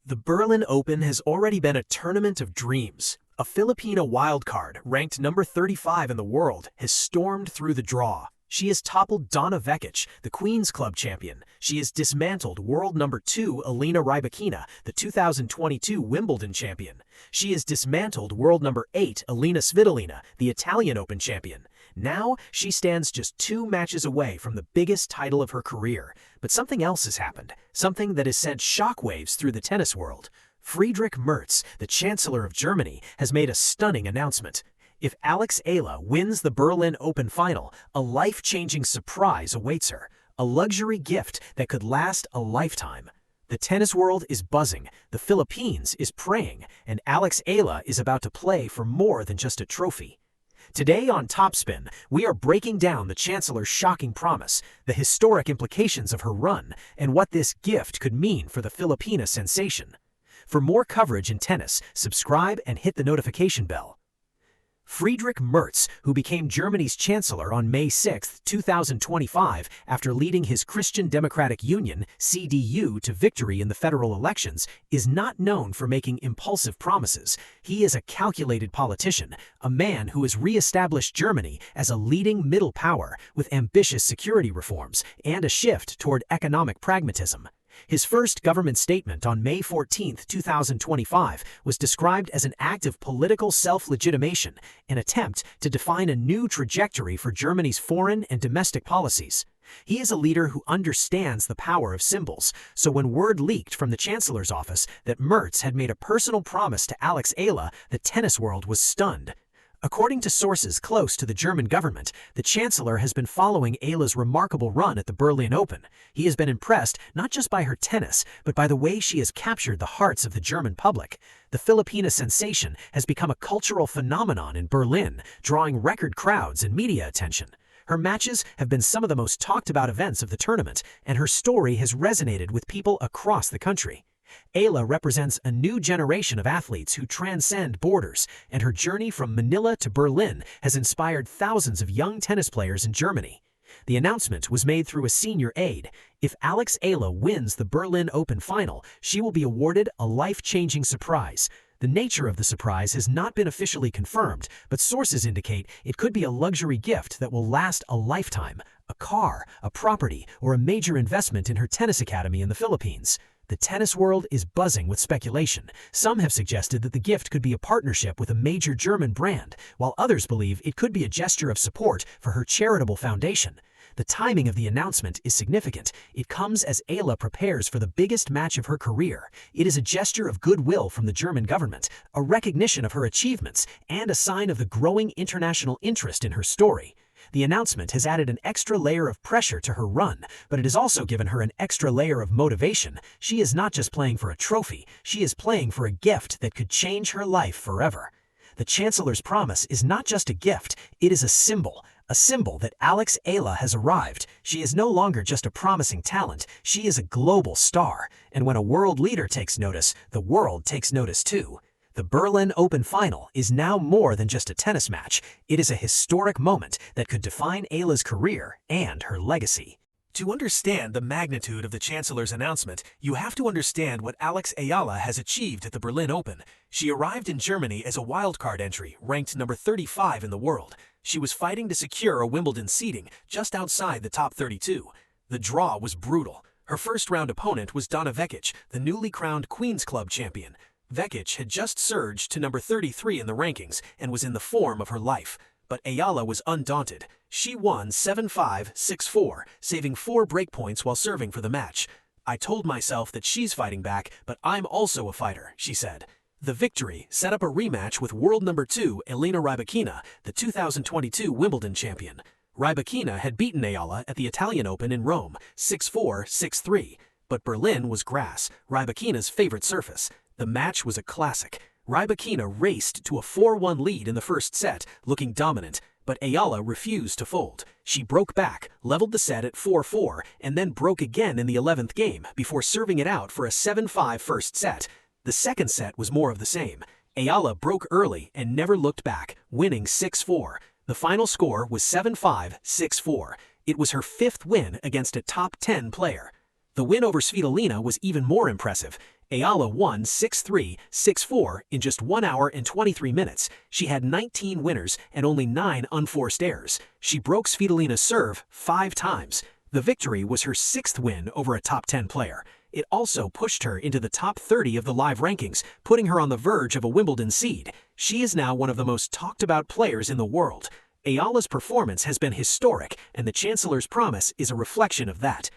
The Berlin Open has already been a tournament of dreams. A Filipina wildcard, ranked number 35 in the world, has stormed through the draw. She has toppled Donna Vekic, the Queen's Club champion. She has dismantled world number 2 Elena Rybakina, the 2022 Wimbledon champion. She has dismantled world number 8 Elena Svitolina, the Italian Open champion. Now, she stands just 2 matches away from the biggest title of her career. But something else has happened, something that has sent shockwaves through the tennis world. Friedrich Merz, the Chancellor of Germany, has made a stunning announcement. If Alex Eala wins the Berlin Open final, a life-changing surprise awaits her, a luxury gift that could last a lifetime. The tennis world is buzzing, the Philippines is praying, and Alex Eala is about to play for more than just a trophy. Today on TopSpin, we are breaking down the Chancellor's shocking promise, the historic implications of her run, and what this gift could mean for the Filipina sensation. For more coverage in tennis, subscribe and hit the notification bell. Friedrich Merz, who became Germany's Chancellor on May 6, 2025, after leading his Christian Democratic Union (CDU) to victory in the federal elections, is not known for making impulsive promises. He is a calculated politician, a man who has re-established Germany as a leading middle power with ambitious security reforms and a shift toward economic pragmatism. His first government statement on May 14, 2025, was described as an act of political self-legitimation, an attempt to define a new trajectory for Germany's foreign and domestic policies. He is a leader who understands the power of symbols, so when word leaked from the Chancellor's office that Merz had made a personal promise to Alex Eala, the tennis world was stunned. According to sources close to the German government, the Chancellor has been following Eala's remarkable run at the Berlin Open. He has been impressed not just by her tennis, but by the way she has captured the hearts of the German public. The Filipina sensation has become a cultural phenomenon in Berlin, drawing record crowds and media attention. Her matches have been some of the most talked about events of the tournament, and her story has resonated with people across the country. Eala represents a new generation of athletes who transcend borders, and her journey from Manila to Berlin has inspired thousands of young tennis players in Germany. The announcement was made through a senior aide. If Alex Eala wins the Berlin Open final, she will be awarded a life-changing surprise. The nature of the surprise has not been officially confirmed, but sources indicate it could be a luxury gift that will last a lifetime, a car, a property, or a major investment in her tennis academy in the Philippines. The tennis world is buzzing with speculation. Some have suggested that the gift could be a partnership with a major German brand, while others believe it could be a gesture of support for her charitable foundation. The timing of the announcement is significant. It comes as Eala prepares for the biggest match of her career. It is a gesture of goodwill from the German government, a recognition of her achievements, and a sign of the growing international interest in her story. The announcement has added an extra layer of pressure to her run, but it has also given her an extra layer of motivation. She is not just playing for a trophy, she is playing for a gift that could change her life forever. The Chancellor's promise is not just a gift, it is a symbol that Alex Eala has arrived. She is no longer just a promising talent, she is a global star. And when a world leader takes notice, the world takes notice too. The Berlin Open final is now more than just a tennis match. It is a historic moment that could define Eala's career and her legacy. To understand the magnitude of the Chancellor's announcement, you have to understand what Alex Eala has achieved at the Berlin Open. She arrived in Germany as a wildcard entry, ranked number 35 in the world. She was fighting to secure a Wimbledon seeding just outside the top 32. The draw was brutal. Her first-round opponent was Donna Vekic, the newly crowned Queen's Club champion. Vekic had just surged to number 33 in the rankings and was in the form of her life. But Eala was undaunted. She won 7-5, 6-4, saving 4 breakpoints while serving for the match. "I told myself that she's fighting back, but I'm also a fighter," she said. The victory set up a rematch with world number 2 Elena Rybakina, the 2022 Wimbledon champion. Rybakina had beaten Eala at the Italian Open in Rome, 6-4, 6-3. But Berlin was grass, Rybakina's favorite surface. The match was a classic. Rybakina raced to a 4-1 lead in the first set, looking dominant, but Eala refused to fold. She broke back, leveled the set at 4-4, and then broke again in the 11th game before serving it out for a 7-5 first set. The second set was more of the same. Eala broke early and never looked back, winning 6-4. The final score was 7-5, 6-4. It was her 5th win against a top 10 player. The win over Svitolina was even more impressive. Eala won 6-3, 6-4 in just 1 hour and 23 minutes. She had 19 winners and only 9 unforced errors. She broke Svitolina's serve 5 times. The victory was her 6th win over a top 10 player. It also pushed her into the top 30 of the live rankings, putting her on the verge of a Wimbledon seed. She is now one of the most talked about players in the world. Eala's performance has been historic, and the Chancellor's promise is a reflection of that.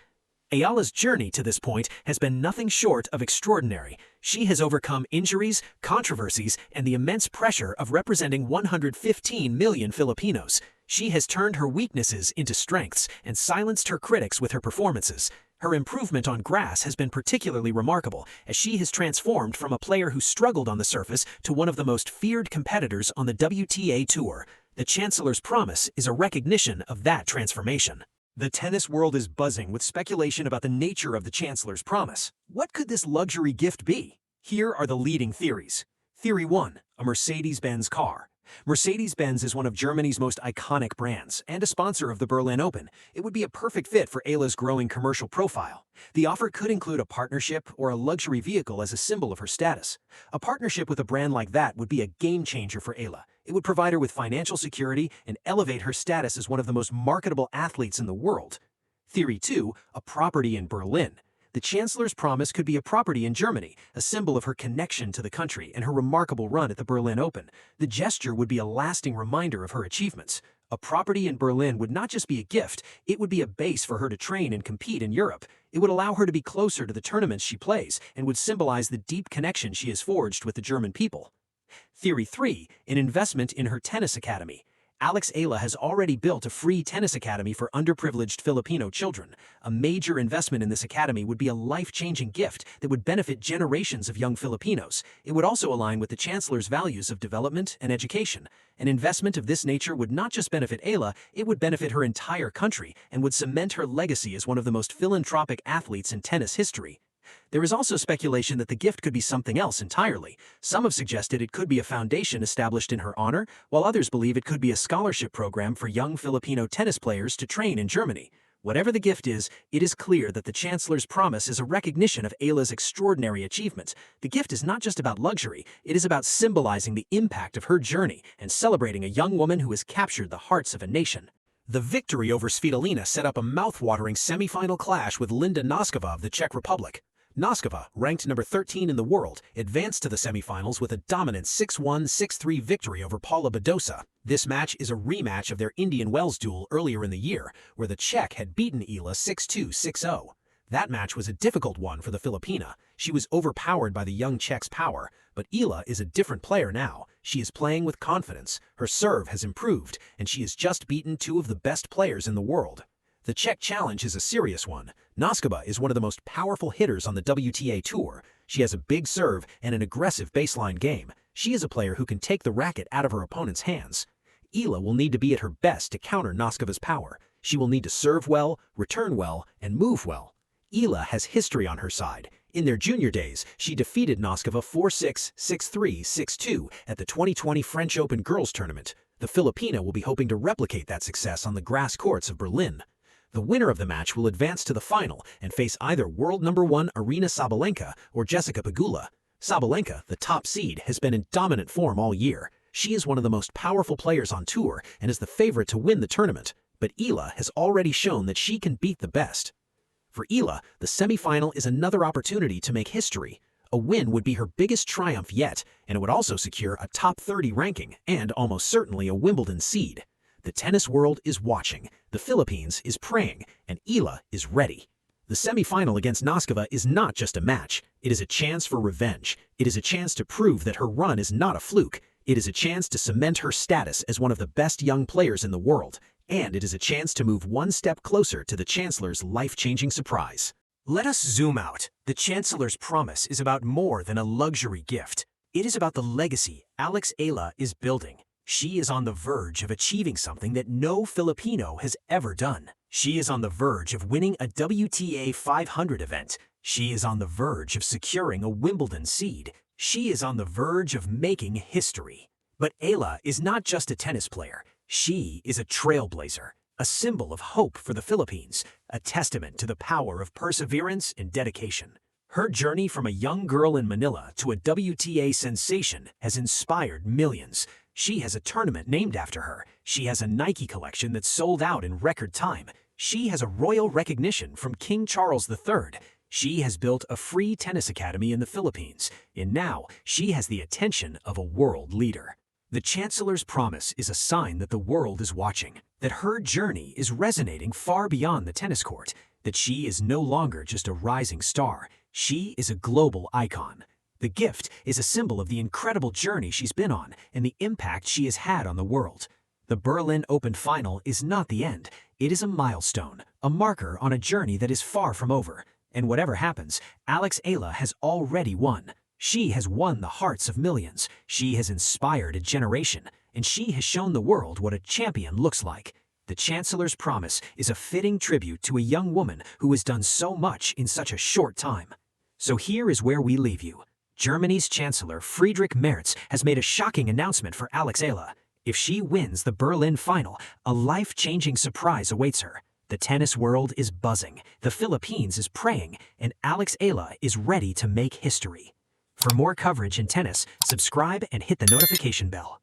Eala's journey to this point has been nothing short of extraordinary. She has overcome injuries, controversies, and the immense pressure of representing 115 million Filipinos. She has turned her weaknesses into strengths and silenced her critics with her performances. Her improvement on grass has been particularly remarkable, as she has transformed from a player who struggled on the surface to one of the most feared competitors on the WTA Tour. The Chancellor's promise is a recognition of that transformation. The tennis world is buzzing with speculation about the nature of the Chancellor's promise. What could this luxury gift be? Here are the leading theories. Theory 1. A Mercedes-Benz car. Mercedes-Benz is one of Germany's most iconic brands and a sponsor of the Berlin Open. It would be a perfect fit for Eala's growing commercial profile. The offer could include a partnership or a luxury vehicle as a symbol of her status. A partnership with a brand like that would be a game-changer for Eala. It would provide her with financial security and elevate her status as one of the most marketable athletes in the world. Theory 2. A property in Berlin. The Chancellor's promise could be a property in Germany, a symbol of her connection to the country and her remarkable run at the Berlin Open. The gesture would be a lasting reminder of her achievements. A property in Berlin would not just be a gift, it would be a base for her to train and compete in Europe. It would allow her to be closer to the tournaments she plays and would symbolize the deep connection she has forged with the German people. Theory 3. An investment in her tennis academy. Alex Eala has already built a free tennis academy for underprivileged Filipino children. A major investment in this academy would be a life-changing gift that would benefit generations of young Filipinos. It would also align with the Chancellor's values of development and education. An investment of this nature would not just benefit Eala, it would benefit her entire country and would cement her legacy as one of the most philanthropic athletes in tennis history. There is also speculation that the gift could be something else entirely. Some have suggested it could be a foundation established in her honor, while others believe it could be a scholarship program for young Filipino tennis players to train in Germany. Whatever the gift is, it is clear that the Chancellor's promise is a recognition of Eala's extraordinary achievements. The gift is not just about luxury, it is about symbolizing the impact of her journey and celebrating a young woman who has captured the hearts of a nation. The victory over Svitolina set up a mouth-watering semifinal clash with Linda Noskova of the Czech Republic. Noskova, ranked number 13 in the world, advanced to the semifinals with a dominant 6-1, 6-3 victory over Paula Badosa. This match is a rematch of their Indian Wells duel earlier in the year, where the Czech had beaten Eala 6-2, 6-0. That match was a difficult one for the Filipina. She was overpowered by the young Czech's power, but Eala is a different player now. She is playing with confidence, her serve has improved, and she has just beaten 2 of the best players in the world. The Czech challenge is a serious one. Noskova is one of the most powerful hitters on the WTA Tour. She has a big serve and an aggressive baseline game. She is a player who can take the racket out of her opponent's hands. Eala will need to be at her best to counter Noskova's power. She will need to serve well, return well, and move well. Eala has history on her side. In their junior days, she defeated Noskova 4-6, 6-3, 6-2 at the 2020 French Open Girls Tournament. The Filipina will be hoping to replicate that success on the grass courts of Berlin. The winner of the match will advance to the final and face either world number 1 Aryna Sabalenka or Jessica Pegula. Sabalenka, the top seed, has been in dominant form all year. She is one of the most powerful players on tour and is the favorite to win the tournament, but Eala has already shown that she can beat the best. For Eala, the semifinal is another opportunity to make history. A win would be her biggest triumph yet, and it would also secure a top 30 ranking and almost certainly a Wimbledon seed. The tennis world is watching, the Philippines is praying, and Eala is ready. The semifinal against Noskova is not just a match. It is a chance for revenge. It is a chance to prove that her run is not a fluke. It is a chance to cement her status as one of the best young players in the world. And it is a chance to move one step closer to the Chancellor's life-changing surprise. Let us zoom out. The Chancellor's promise is about more than a luxury gift. It is about the legacy Alex Eala is building. She is on the verge of achieving something that no Filipino has ever done. She is on the verge of winning a WTA 500 event. She is on the verge of securing a Wimbledon seed. She is on the verge of making history. But Eala is not just a tennis player. She is a trailblazer, a symbol of hope for the Philippines, a testament to the power of perseverance and dedication. Her journey from a young girl in Manila to a WTA sensation has inspired millions. She has a tournament named after her. She has a Nike collection that sold out in record time. She has a royal recognition from King Charles III. She has built a free tennis academy in the Philippines, and now she has the attention of a world leader. The Chancellor's promise is a sign that the world is watching, that her journey is resonating far beyond the tennis court, that she is no longer just a rising star. She is a global icon. The gift is a symbol of the incredible journey she's been on and the impact she has had on the world. The Berlin Open final is not the end. It is a milestone, a marker on a journey that is far from over. And whatever happens, Alex Eala has already won. She has won the hearts of millions. She has inspired a generation, and she has shown the world what a champion looks like. The Chancellor's promise is a fitting tribute to a young woman who has done so much in such a short time. So here is where we leave you. Germany's Chancellor Friedrich Merz has made a shocking announcement for Alex Eala. If she wins the Berlin final, a life-changing surprise awaits her. The tennis world is buzzing, the Philippines is praying, and Alex Eala is ready to make history. For more coverage in tennis, subscribe and hit the notification bell.